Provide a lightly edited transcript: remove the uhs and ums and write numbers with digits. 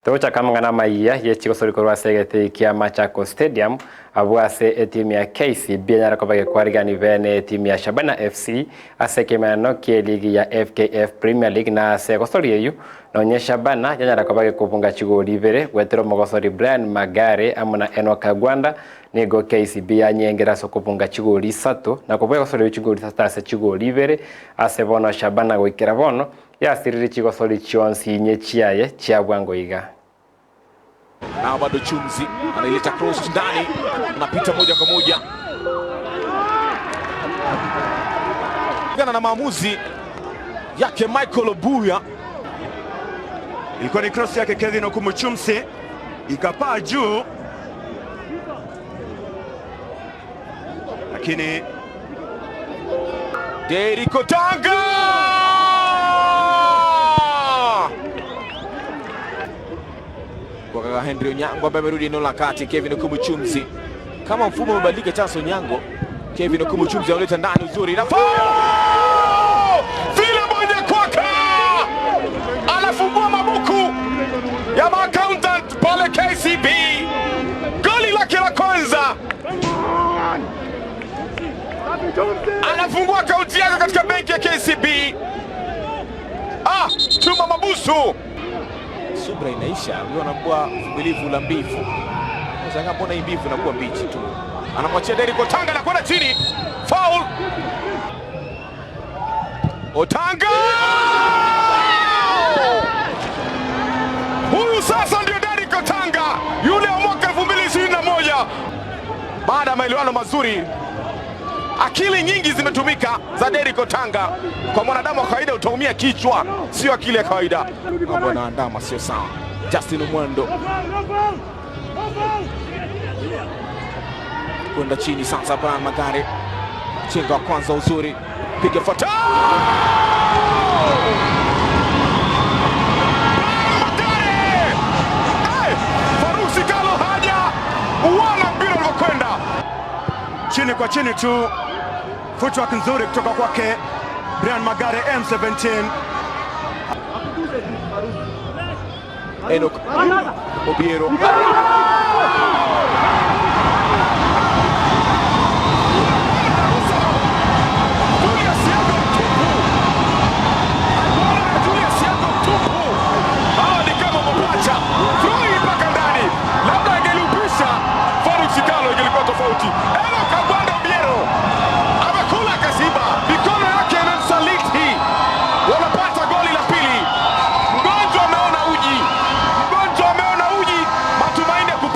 Tocha kamangana maiya yechiko korwa segete kia Machako Stadium abwase timu ya KCB nyarakobage kwarigani vene timu ya Shabana FC asekemano ke ligi ya FKF Premier League na segosori yeyu nonye Shabana nyarakobage kupunga chigoli vere gwetero mogosori Brian Magare amuna Enoka Gwanda nego KCB anyengera sokupunga chigoli sato na kubwe gosori chigoli satase chigoli vere asebono Shabana gwikira bono yasiriri chigosori chionsi nyechiaye chiabwango iga. Na bado Chumzi anaileta cross ndani, anapita moja kwa moja. Gana na maamuzi yake Michael Obuya. Ilikuwa ni cross yake Kevin Okumuchumsi, ikapaa juu, lakini Deriko Tanga kwa Henry Onyango ambaye amerudi eneo la kati. Kevin Okumuchumsi, kama mfumo umebadilika, chance Onyango. Kevin Okumuchumsi analeta ndani uzuri na vile moja kwaka, anafungua mabuku ya accountant pale KCB. Goli lake la kwanza, anafungua akaunti yake katika benki ya KCB. Chuma mabusu. Subra inaisha, leo anakuwa vumilivu la mbivu. Sasa mbona hii mbivu inakuwa mbichi tu. Anamwachia Deriko Tanga na kwenda chini. Foul. Otanga! Huyu sasa ndio Deriko Tanga, yule wa mwaka 2021. Baada ya maelewano mazuri, akili nyingi zimetumika za Deriko Tanga. Kwa mwanadamu wa kawaida utaumia kichwa, sio akili ya kawaida. Mambo yanaandama sio sawa. Justin Mwendo kwenda chini sasa. Brian Magare, chenga wa kwanza uzuri, piga fata. Farusi Kalo haja uona mpira ulivyokwenda chini kwa chini tu. Footwork nzuri kutoka kwake Brian Magare M17. Enoch Obiero